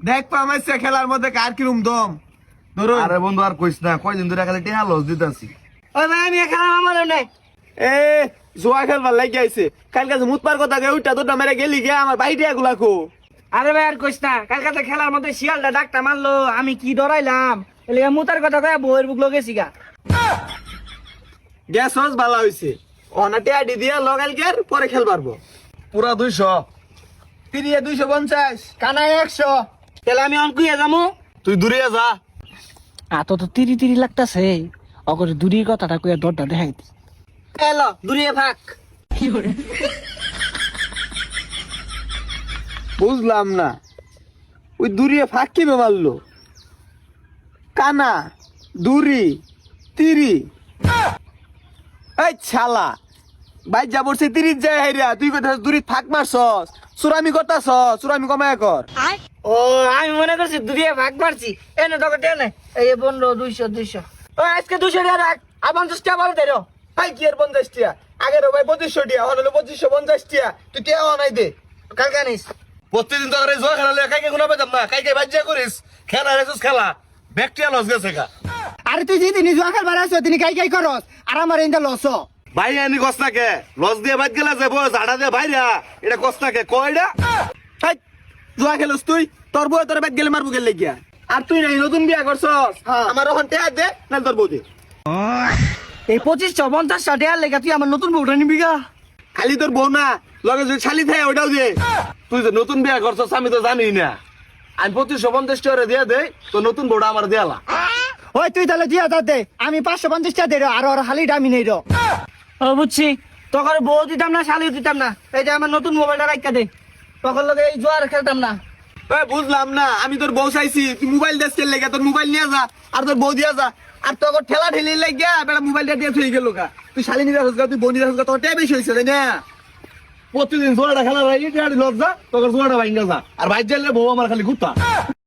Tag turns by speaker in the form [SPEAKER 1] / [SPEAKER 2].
[SPEAKER 1] দেখ পামাইছে খেলার মধ্যে কার কিরম দম ধরো।
[SPEAKER 2] আরে বন্ধু আর কইস না, কয়দিন ধরে খালি টেহা লস দিতেছি।
[SPEAKER 3] ওই ভাই আমি খেলা আমার নাই।
[SPEAKER 1] এ জোয়া খেলবার লাগি আইছে, কালকে যে মুতপার কথা গে ওইটা তোটা মেরে গেলি গে আমার বাইরে এগুলা কো।
[SPEAKER 3] আরে ভাই আর কইস না, কালকাতে খেলার মধ্যে শিয়ালটা ডাকটা মারলো, আমি কি ডরাইলাম। এলিগা মুতার কথা কয়ে বউয়ের বুক লগেছি গা।
[SPEAKER 1] গ্যাস হস ভালো হইছে, অনাটে আডি দিয়া লগাইল গের পরে খেল পারবো।
[SPEAKER 2] পুরা 200।
[SPEAKER 1] তিরিয়ে 250, কানায় 100।
[SPEAKER 3] তাহলে আমি অঙ্কুইয়া যামু।
[SPEAKER 2] তুই দূরে যা।
[SPEAKER 3] তো তিরি তিরি লাগতাছে, অগরে দূরির কথাটা কইয়া দরটা দেখাইতে। এলো দূরিয়ে ভাগ।
[SPEAKER 1] বুঝলাম না, ওই দূরিয়ে ফাঁক কি মারলো? কানা দূরি তিরি, এই ছালা ভাই যা বলছে 30 যায় হাইরা, তুই কথা দূরি ফাঁক মারছস, সুরামি করতাছ, সুরামি কমায় কর।
[SPEAKER 3] ও আমি মনে করছি দূরিয়ে ভাগ মারছি। এনে তোকে টেনে এই 15 200 200। ও আজকে 200 টাকা রাখ, আর 50 টাকা বাড়ে দেরো।
[SPEAKER 1] ভাই কি আর 50 টিয়া, আগের ভাই 2500 টিয়া, হলো 2550 টিয়া, তুই টিয়া নাই দে।
[SPEAKER 3] কালকে আনিস।
[SPEAKER 2] প্রতিদিন তো করে জোয়া খেলালে কাইকে গুনা পেতাম না, কাইকে বাজ্যা করিস খেলা রেছিস খেলা ব্যাকটেরিয়া লস গেছে গা।
[SPEAKER 3] আরে তুই যেদিন জুয়া খেলবার আসো তিনি কাই কাই করস, আর আমার ইন্দা লস।
[SPEAKER 2] ভাই আনি কস্তাকে লস দিয়ে বাদ গেলা যাবো ঝাড়া দিয়ে ভাইরা এটা কস্তাকে কয়টা।
[SPEAKER 1] হাই জুয়া খেলস তুই, তোর বউ তোর বাইক গেলে মারবো গেলে গিয়া। আর তুই নাই নতুন বিয়া করছস, আমার ওখান টিয়া দে না তোর বউ দে।
[SPEAKER 3] এই 2550 টাকা লেগে তুই আমার নতুন বউটা নিবি গা।
[SPEAKER 1] খালি তোর বউ না, লগে যদি শালি থাকে ওটাও দে।
[SPEAKER 2] তুই যে নতুন বিয়া করছস আমি তো জানি না, আমি 2550 টাকা দিয়ে দে তো নতুন বউটা আমার দেয়ালা।
[SPEAKER 3] ওই তুই তাহলে দিয়া দে, আমি 550 টাকা দেরো, আর ওর হালি দামি নেই রো। ও বুঝছি, তখন বউ দিতাম না, শালিও দিতাম না। এই যে আমার নতুন মোবাইলটা রাখা দে, তখন লগে এই জুয়ার খেলতাম না।
[SPEAKER 1] ওই বুঝলাম না, আমি তোর বউ চাইছি, তুই মোবাইল দেশ খেলে লেগে তোর মোবাইল নিয়ে যা, আর তোর বউ দিয়া যা। আর তোর ঠেলা ঠেলি লাগিয়া বেটা মোবাইলটা দিয়ে থই গেল গা। তুই শালি নিয়ে যাস গা, তুই বউ নিয়ে যাস গা, তোর টাই বেশি হয়েছে তাই না?
[SPEAKER 2] প্রতিদিন জোয়াটা খেলা ভাই এটা লস যা তোর জোয়াটা ভাঙ্গা যা, আর ভাই জানলে বউ আমার খালি ঘুরতা।